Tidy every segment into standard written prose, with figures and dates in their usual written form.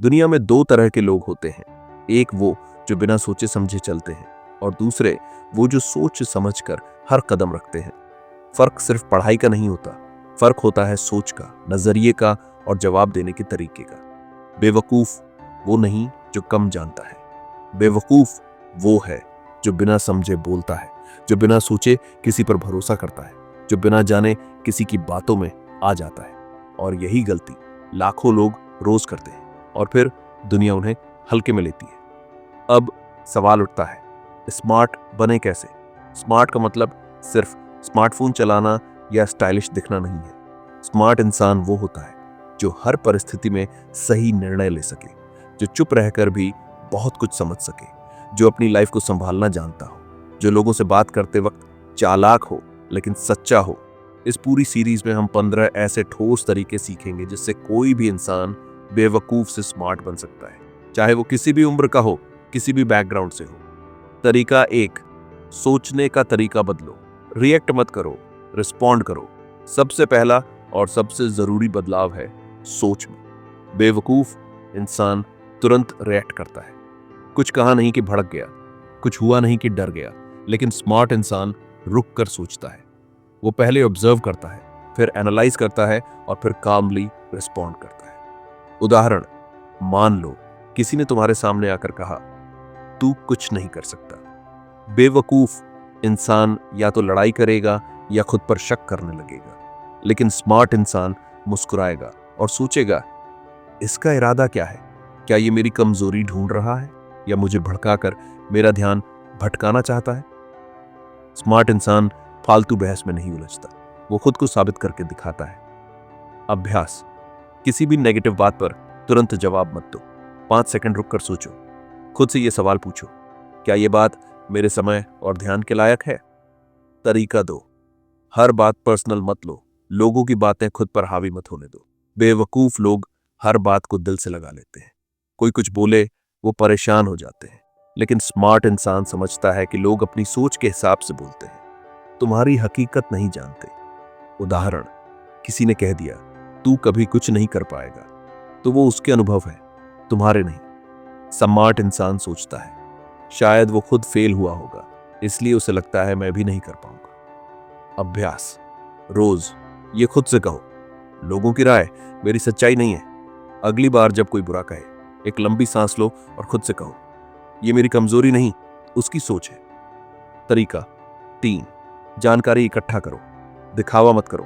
दुनिया में दो तरह के लोग होते हैं, एक वो जो बिना सोचे समझे चलते हैं और दूसरे वो जो सोच समझ कर हर कदम रखते हैं। फर्क सिर्फ पढ़ाई का नहीं होता, फर्क होता है सोच का, नजरिए का और जवाब देने के तरीके का। बेवकूफ वो नहीं जो कम जानता है, बेवकूफ वो है जो बिना समझे बोलता है, जो बिना सोचे किसी पर भरोसा करता है, जो बिना जाने किसी की बातों में आ जाता है। और यही गलती लाखों लोग रोज करते हैं और फिर दुनिया उन्हें हल्के में लेती है। अब सवाल उठता है, स्मार्ट बने कैसे? स्मार्ट का मतलब सिर्फ स्मार्टफोन चलाना या स्टाइलिश दिखना नहीं है। स्मार्ट इंसान वो होता है जो हर परिस्थिति में सही निर्णय ले सके, जो चुप रहकर भी बहुत कुछ समझ सके, जो अपनी लाइफ को संभालना जानता हो, जो लोगों से बात करते वक्त चालाक हो लेकिन सच्चा हो। इस पूरी सीरीज में हम 15 ऐसे ठोस तरीके सीखेंगे जिससे कोई भी इंसान बेवकूफ से स्मार्ट बन सकता है, चाहे वो किसी भी उम्र का हो, किसी भी बैकग्राउंड से हो। तरीका 1, सोचने का तरीका बदलो। रिएक्ट मत करो, रिस्पॉन्ड करो। सबसे पहला और सबसे जरूरी बदलाव है सोच में। बेवकूफ इंसान तुरंत रिएक्ट करता है, कुछ कहा नहीं कि भड़क गया, कुछ हुआ नहीं कि डर गया, लेकिन स्मार्ट इंसान रुक कर सोचता है। वो पहले ऑब्जर्व करता है, फिर एनालाइज करता है और फिर कामली रिस्पॉन्ड करता है। उदाहरण, मान लो किसी ने तुम्हारे सामने आकर कहा, तू कुछ नहीं कर सकता। बेवकूफ इंसान या तो लड़ाई करेगा या खुद पर शक करने लगेगा, लेकिन स्मार्ट इंसान मुस्कुराएगा और सोचेगा, इसका इरादा क्या है? क्या ये मेरी कमजोरी ढूंढ रहा है या मुझे भड़काकर मेरा ध्यान भटकाना चाहता है? स्मार्ट इंसान फालतू बहस में नहीं उलझता, वो खुद को साबित करके दिखाता है। अभ्यास, किसी भी नेगेटिव बात पर तुरंत जवाब मत दो। 5 सेकंड रुक कर सोचो, खुद से ये सवाल पूछो, क्या ये बात मेरे समय और ध्यान के लायक है? तरीका 2, हर बात पर्सनल मत लो, लोगों की बातें खुद पर हावी मत होने दो। बेवकूफ लोग हर बात को दिल से लगा लेते हैं, कोई कुछ बोले वो परेशान हो जाते हैं, लेकिन स्मार्ट इंसान समझता है कि लोग अपनी सोच के हिसाब से बोलते हैं, तुम्हारी हकीकत नहीं जानते। उदाहरण, किसी ने कह दिया तू कभी कुछ नहीं कर पाएगा, तो वो उसके अनुभव है, तुम्हारे नहीं। स्मार्ट इंसान सोचता है, शायद वो खुद फेल हुआ होगा, इसलिए उसे लगता है मैं भी नहीं कर पाऊंगा। अभ्यास, रोज ये खुद से कहो, लोगों की राय मेरी सच्चाई नहीं है। अगली बार जब कोई बुरा कहे, एक लंबी सांस लो और खुद से कहो, ये मेरी कमजोरी नहीं, उसकी सोच है। तरीका 3, जानकारी इकट्ठा करो, दिखावा मत करो।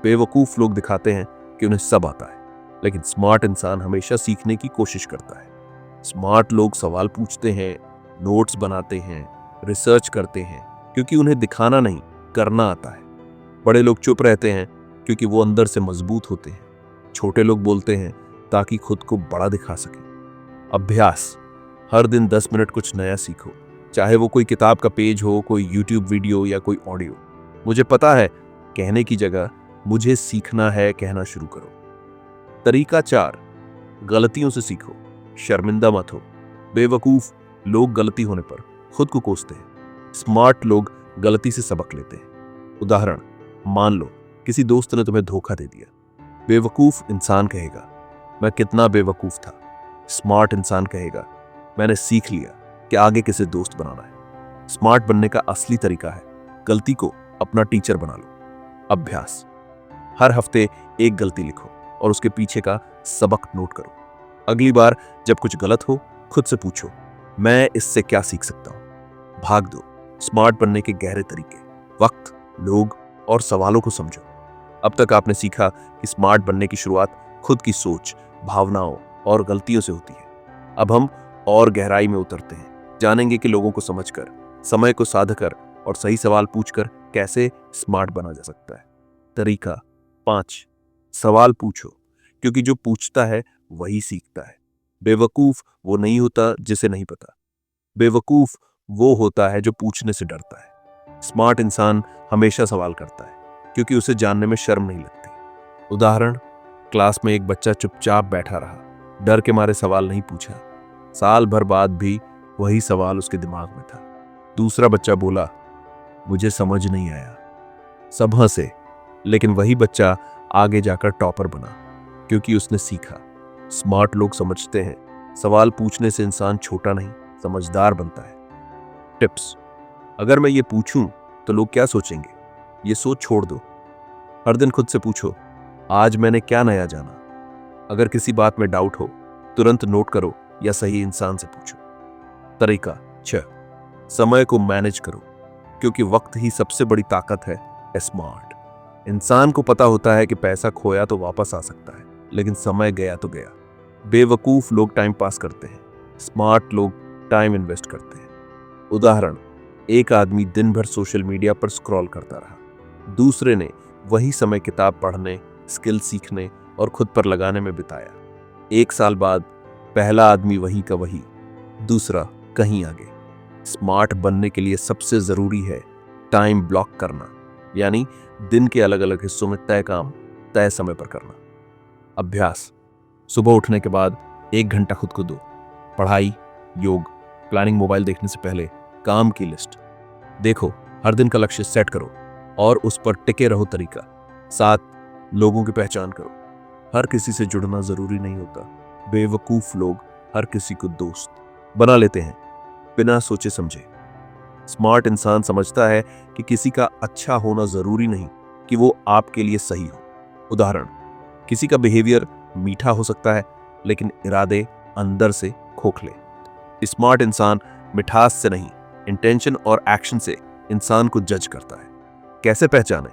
बेवकूफ लोग दिखाते हैं कि उन्हें सब आता है, लेकिन स्मार्ट इंसान हमेशा सीखने की कोशिश करता है। स्मार्ट लोग सवाल पूछते हैं, नोट्स बनाते हैं, रिसर्च करते हैं, क्योंकि उन्हें दिखाना नहीं, करना आता है। बड़े लोग चुप रहते हैं क्योंकि वो अंदर से मजबूत होते हैं। छोटे लोग बोलते हैं ताकि खुद को बड़ा दिखा सके। अभ्यास, हर दिन 10 मिनट कुछ नया सीखो, चाहे वो कोई किताब का पेज हो, कोई यूट्यूब वीडियो या कोई ऑडियो। मुझे पता है कहने की जगह मुझे सीखना है कहना शुरू करो। तरीका 4, गलतियों से सीखो, शर्मिंदा मत हो। बेवकूफ लोग गलती होने पर खुद को कोसते हैं, स्मार्ट लोग गलती से सबक लेते हैं। उदाहरण, मान लो किसी दोस्त ने तुम्हें धोखा दे दिया, बेवकूफ इंसान कहेगा मैं कितना बेवकूफ था। स्मार्ट इंसान कहेगा मैंने सीख लिया कि आगे किसे दोस्त बनाना है। स्मार्ट बनने का असली तरीका है गलती को अपना टीचर बना लो। अभ्यास, हर हफ्ते एक गलती लिखो और उसके पीछे का सबक नोट करो। अगली बार जब कुछ गलत हो, खुद से पूछो, मैं इससे क्या सीख सकता हूं? भाग दो स्मार्ट बनने के गहरे तरीके, वक्त, लोग और सवालों को समझो। अब तक आपने सीखा कि स्मार्ट बनने की शुरुआत खुद की सोच, भावनाओं और गलतियों से होती है। अब हम और गहराई में उतरते हैं, जानेंगे कि लोगों को समझकर, समय को साध कर और सही सवाल पूछकर कैसे स्मार्ट बना जा सकता है। तरीका 5, सवाल पूछो, क्योंकि जो पूछता है वही सीखता है। बेवकूफ वो नहीं होता जिसे नहीं पता, बेवकूफ वो होता है जो पूछने से डरता है। स्मार्ट इंसान हमेशा सवाल करता है क्योंकि उसे जानने में शर्म नहीं लगती। उदाहरण, क्लास में एक बच्चा चुपचाप बैठा रहा, डर के मारे सवाल नहीं पूछा। साल भर बाद भी वही सवाल उसके दिमाग में था। दूसरा बच्चा बोला, मुझे समझ नहीं आया। सब हंसे, लेकिन वही बच्चा आगे जाकर टॉपर बना क्योंकि उसने सीखा। स्मार्ट लोग समझते हैं सवाल पूछने से इंसान छोटा नहीं, समझदार बनता है। टिप्स: अगर मैं ये पूछूं तो लोग क्या सोचेंगे, ये सोच छोड़ दो। हर दिन खुद से पूछो, आज मैंने क्या नया जाना। अगर किसी बात में डाउट हो, तुरंत नोट करो या सही इंसान से पूछो। तरीका 6: समय को मैनेज करो, क्योंकि वक्त ही सबसे बड़ी ताकत है। स्मार्ट इंसान को पता होता है कि पैसा खोया तो वापस आ सकता है, लेकिन समय गया तो गया। बेवकूफ लोग टाइम पास करते हैं, स्मार्ट लोग टाइम इन्वेस्ट करते हैं। उदाहरण: एक आदमी दिन भर सोशल मीडिया पर स्क्रॉल करता रहा, दूसरे ने वही समय किताब पढ़ने, स्किल सीखने और खुद पर लगाने में बिताया। 1 साल बाद पहला आदमी वही का वही, दूसरा कहीं आगे। स्मार्ट बनने के लिए सबसे जरूरी है टाइम ब्लॉक करना, यानी दिन के अलग अलग हिस्सों में तय काम तय समय पर करना। अभ्यास: सुबह उठने के बाद 1 घंटा खुद को दो। पढ़ाई, योग, प्लानिंग, मोबाइल देखने से पहले काम की लिस्ट देखो। हर दिन का लक्ष्य सेट करो और उस पर टिके रहो। तरीका 7: लोगों की पहचान करो। हर किसी से जुड़ना जरूरी नहीं होता। बेवकूफ लोग हर किसी को दोस्त बना लेते हैं बिना सोचे समझे। स्मार्ट इंसान समझता है कि किसी का अच्छा होना जरूरी नहीं कि वो आपके लिए सही हो। उदाहरण: किसी का बिहेवियर मीठा हो सकता है, लेकिन इरादे अंदर से खोखले। स्मार्ट इंसान मिठास से नहीं, इंटेंशन और एक्शन से इंसान को जज करता है। कैसे पहचाने?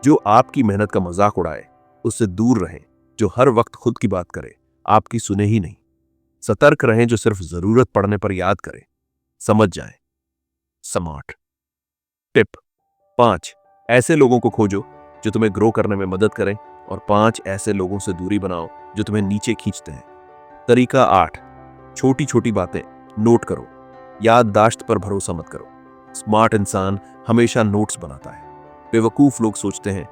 जो आपकी मेहनत का मजाक उड़ाए उससे दूर रहें। जो हर वक्त खुद की बात करे, आपकी सुने ही नहीं। सतर्क रहें जो सिर्फ जरूरत पड़ने पर याद करे। समझ जाए। स्मार्ट टिप 5: ऐसे लोगों को खोजो जो तुम्हें ग्रो करने में मदद करें, और 5 ऐसे लोगों से दूरी बनाओ जो तुम्हें नीचे खींचते हैं। तरीका 8: छोटी छोटी बातें नोट करो, याददाश्त पर भरोसा मत करो। स्मार्ट इंसान हमेशा नोट्स बनाता है। बेवकूफ लोग सोचते हैं,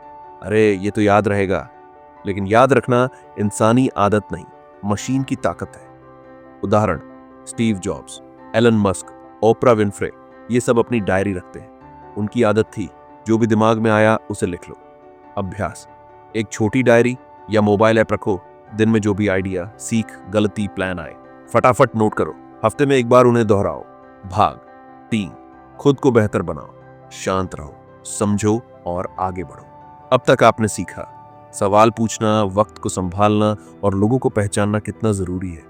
अरे ये तो याद रहेगा, लेकिन याद रखना इंसानी आदत नहीं, मशीन की ताकत है। उदाहरण: Steve Jobs, Elon Musk, Oprah Winfrey, ये सब अपनी डायरी रखते हैं। उनकी आदत थी जो भी दिमाग में आया उसे लिख लो। अभ्यास: एक छोटी डायरी या मोबाइल ऐप रखो। दिन में जो भी आइडिया, सीख, गलती, प्लान आए, फटाफट नोट करो। हफ्ते में 1 बार उन्हें दोहराओ। भाग 3: खुद को बेहतर बनाओ। शांत रहो, समझो और आगे बढ़ो। अब तक आपने सीखा सवाल पूछना, वक्त को संभालना और लोगों को पहचानना कितना जरूरी है।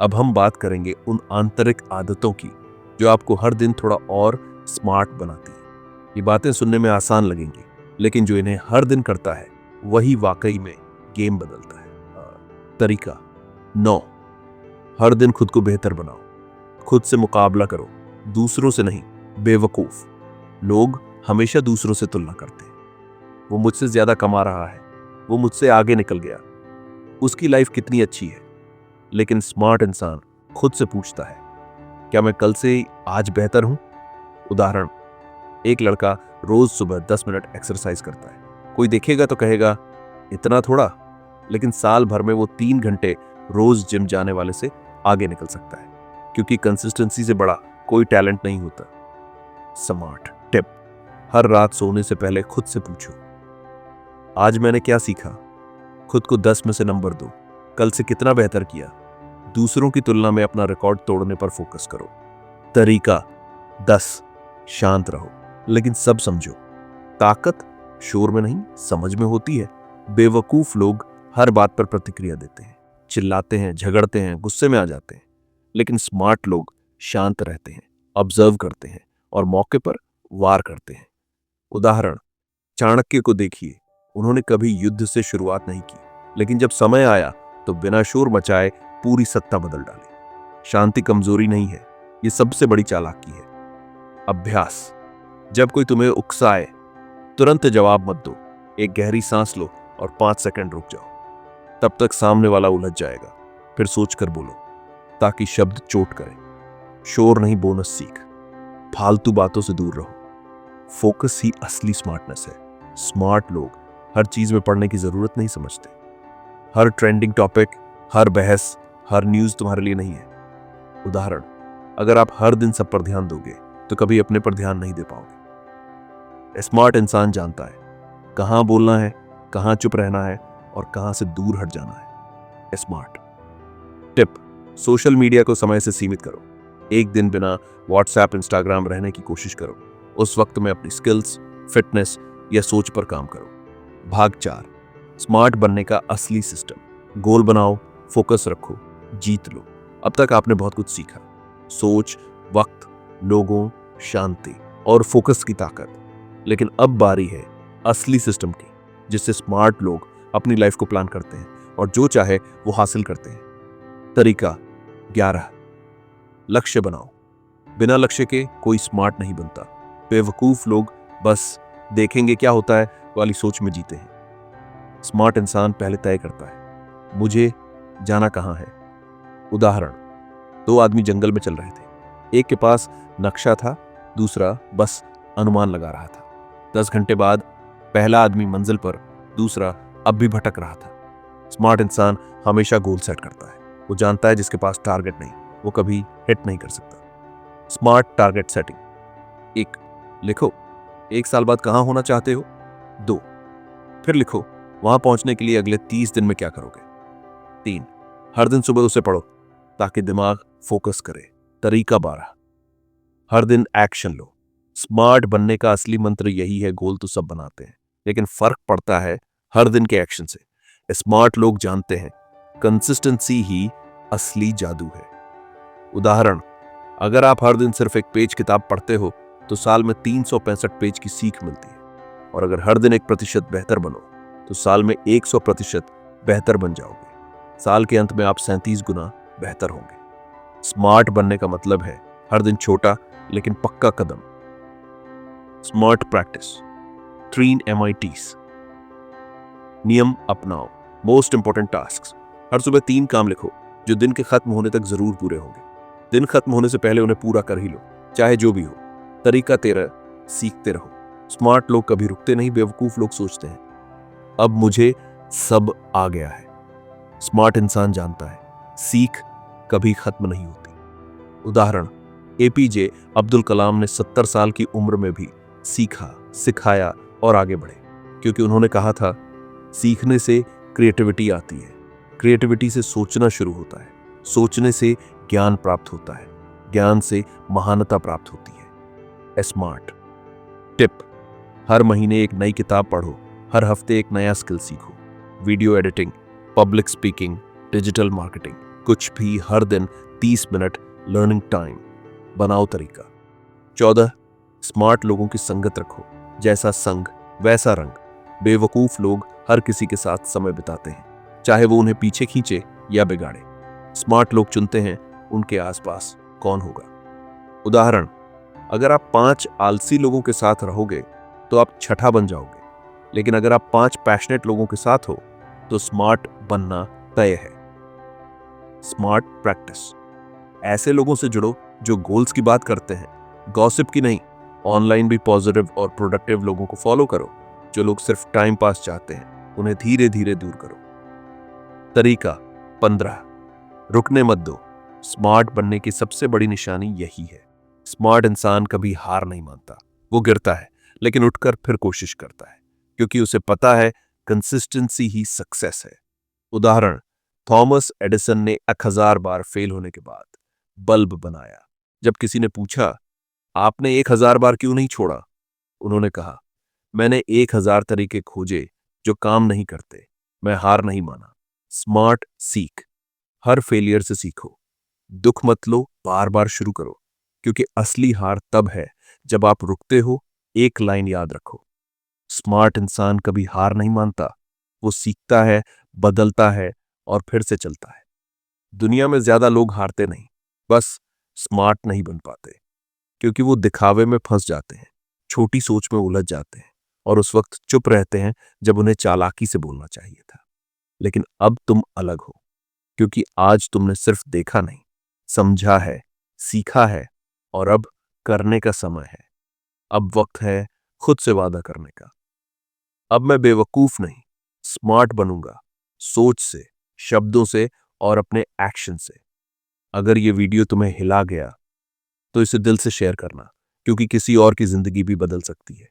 अब हम बात करेंगे उन आंतरिक आदतों की जो आपको हर दिन थोड़ा और स्मार्ट बनाती है। ये बातें सुनने में आसान लगेंगी, लेकिन जो इन्हें हर दिन करता है वही वाकई में गेम बदलता है। तरीका 9: हर दिन खुद को बेहतर बनाओ। खुद से मुकाबला करो, दूसरों से नहीं। बेवकूफ लोग हमेशा दूसरों से तुलना करते हैं। वो मुझसे ज्यादा कमा रहा है, वो मुझसे आगे निकल गया, उसकी लाइफ कितनी अच्छी है। लेकिन स्मार्ट इंसान खुद से पूछता है, क्या मैं कल से आज बेहतर हूं? उदाहरण: एक लड़का रोज सुबह 10 मिनट एक्सरसाइज करता है। कोई देखेगा तो कहेगा, इतना थोड़ा, लेकिन साल भर में वो 3 घंटे रोज जिम जाने वाले से आगे निकल सकता है, क्योंकि कंसिस्टेंसी से बड़ा कोई टैलेंट नहीं होता। स्मार्ट टिप: हर रात सोने से पहले खुद से पूछो, आज मैंने क्या सीखा? खुद को 10 में से नंबर दो। कल से कितना बेहतर किया? दूसरों की तुलना में अपना रिकॉर्ड तोड़ने पर फोकस करो। तरीका 10: शांत रहो, लेकिन सब समझो। ताकत शोर में नहीं, समझ में होती है। बेवकूफ लोग हर बात पर प्रतिक्रिया देते हैं, चिल्लाते हैं, झगड़ते हैं, गुस्से में आ जाते हैं। लेकिन स्मार्ट लोग शांत रहते हैं, ऑब्जर्व करते हैं और मौके पर वार करते हैं। उदाहरण: चाणक्य को देखिए, उन्होंने कभी युद्ध से शुरुआत नहीं की, लेकिन जब समय आया तो बिना शोर मचाए पूरी सत्ता बदल डाली। शांति कमजोरी नहीं है, ये सबसे बड़ी चालाकी है। अभ्यास: जब कोई तुम्हें उकसाए तुरंत जवाब मत दो। एक गहरी सांस लो और 5 सेकंड रुक जाओ। तब तक सामने वाला उलझ जाएगा, फिर सोचकर बोलो, ताकि शब्द चोट करें। शोर नहीं, बोनस सीख। फालतू बातों से दूर रहो। फोकस ही असली स्मार्टनेस है। स्मार्ट लोग हर चीज में पढ़ने की जरूरत नहीं समझते। हर ट्रेंडिंग टॉपिक, हर बहस, हर न्यूज तुम्हारे लिए नहीं है। उदाहरण: अगर आप हर दिन सब पर ध्यान दोगे तो कभी अपने पर ध्यान नहीं दे पाओगे। स्मार्ट इंसान जानता है कहां बोलना है, कहां चुप रहना है और कहां से दूर हट जाना है। स्मार्ट टिप, सोशल मीडिया को समय से सीमित करो। एक दिन बिना व्हाट्सएप इंस्टाग्राम रहने की कोशिश करो। उस वक्त में अपनी स्किल्स, फिटनेस या सोच पर काम करो। भाग 4, स्मार्ट बनने का असली सिस्टम। गोल बनाओ, फोकस रखो, जीत लो। अब तक आपने बहुत कुछ सीखा, सोच, वक्त, लोगों, शांति और फोकस की ताकत। लेकिन अब बारी है असली सिस्टम की, जिससे स्मार्ट लोग अपनी लाइफ को प्लान करते हैं और जो चाहे वो हासिल करते हैं। तरीका 11, लक्ष्य बनाओ। बिना लक्ष्य के कोई स्मार्ट नहीं बनता। बेवकूफ लोग बस देखेंगे क्या होता है वाली सोच में जीते हैं। स्मार्ट इंसान पहले तय करता है, मुझे जाना कहां है। उदाहरण, 2 आदमी जंगल में चल रहे थे। एक के पास नक्शा था, दूसरा बस अनुमान लगा रहा था। 10 घंटे बाद पहला आदमी मंजिल पर, दूसरा अब भी भटक रहा था। स्मार्ट इंसान हमेशा गोल सेट करता है। वो जानता है जिसके पास टारगेट नहीं, वो कभी हिट नहीं कर सकता। Smart target setting. 1, लिखो 1 साल बाद कहां होना चाहते हो। 2, फिर लिखो वहां पहुंचने के लिए अगले 30 दिन में क्या करोगे। 3, हर दिन सुबह उसे पढ़ो ताकि दिमाग फोकस करे। तरीका 12, हर दिन एक्शन लो। स्मार्ट बनने का असली मंत्र यही है, गोल तो सब बनाते हैं लेकिन फर्क पड़ता है हर दिन के एक्शन से। स्मार्ट लोग जानते हैं कंसिस्टेंसी ही असली जादू है। उदाहरण, अगर आप हर दिन सिर्फ 1 पेज किताब पढ़ते हो तो साल में 365 पेज की सीख मिलती है। और अगर हर दिन 1% बेहतर बनो तो साल में 100% बेहतर बन जाओगे। साल के अंत में आप 37 गुना बेहतर होंगे। स्मार्ट बनने का मतलब है हर दिन छोटा लेकिन पक्का कदम। Smart practice 3 MITs। नियम अपनाओ। मोस्ट इंपॉर्टेंट टास्क, हर सुबह 3 काम लिखो जो दिन के खत्म होने तक जरूर पूरे होंगे। दिन खत्म होने से पहले उन्हें पूरा कर ही लो, चाहे जो भी हो। तरीका 13, सीखते रहो। स्मार्ट लोग कभी रुकते नहीं, बेवकूफ लोग सोचते हैं अब मुझे सब आ गया है। स्मार्ट इंसान जानता है सीख कभी खत्म नहीं होती। उदाहरण, APJ अब्दुल कलाम ने 70 साल की उम्र में भी सीखा, सिखाया और आगे बढ़े, क्योंकि उन्होंने कहा था सीखने से क्रिएटिविटी आती है, क्रिएटिविटी से सोचना शुरू होता है, सोचने से ज्ञान प्राप्त होता है, ज्ञान से महानता प्राप्त होती है। स्मार्ट टिप, हर महीने एक नई किताब पढ़ो, हर हफ्ते एक नया स्किल सीखो। Video editing, public speaking, digital marketing, कुछ भी। हर दिन 30 मिनट लर्निंग टाइम बनाओ। तरीका 14, स्मार्ट लोगों की संगत रखो। जैसा संग वैसा रंग। बेवकूफ लोग हर किसी के साथ समय बिताते हैं, चाहे वो उन्हें पीछे खींचे या बिगाड़े। स्मार्ट लोग चुनते हैं उनके आसपास कौन होगा। उदाहरण, अगर आप 5 आलसी लोगों के साथ रहोगे तो आप छठा बन जाओगे, लेकिन अगर आप 5 पैशनेट लोगों के साथ हो तो स्मार्ट बनना तय है। स्मार्ट प्रैक्टिस, ऐसे लोगों से जुड़ो जो गोल्स की बात करते हैं, गॉसिप की नहीं। ऑनलाइन भी पॉजिटिव और प्रोडक्टिव लोगों को फॉलो करो। जो लोग सिर्फ टाइम पास चाहते हैं उन्हें धीरे धीरे दूर करो। तरीका 15, रुकने मत दो। स्मार्ट बनने की सबसे बड़ी निशानी यही है। स्मार्ट इंसान कभी हार नहीं मानता। वो गिरता है लेकिन उठकर फिर कोशिश करता है, क्योंकि उसे पता है कंसिस्टेंसी ही सक्सेस है। उदाहरण, थॉमस एडिसन ने 1000 बार फेल होने के बाद बल्ब बनाया। जब किसी ने पूछा आपने 1000 बार क्यों नहीं छोड़ा, उन्होंने कहा मैंने 1000 तरीके खोजे जो काम नहीं करते, मैं हार नहीं माना। स्मार्ट सीख, हर फेलियर से सीखो। दुख मत लो, बार बार शुरू करो, क्योंकि असली हार तब है जब आप रुकते हो। एक लाइन याद रखो, स्मार्ट इंसान कभी हार नहीं मानता। वो सीखता है, बदलता है और फिर से चलता है। दुनिया में ज्यादा लोग हारते नहीं, बस स्मार्ट नहीं बन पाते, क्योंकि वो दिखावे में फंस जाते हैं, छोटी सोच में उलझ जाते हैं और उस वक्त चुप रहते हैं जब उन्हें चालाकी से बोलना चाहिए था। लेकिन अब तुम अलग हो, क्योंकि आज तुमने सिर्फ देखा नहीं, समझा है, सीखा है और अब करने का समय है। अब वक्त है खुद से वादा करने का। अब मैं बेवकूफ नहीं, स्मार्ट बनूंगा, सोच से, शब्दों से और अपने एक्शन से। अगर ये वीडियो तुम्हें हिला गया तो इसे दिल से शेयर करना, क्योंकि किसी और की जिंदगी भी बदल सकती है।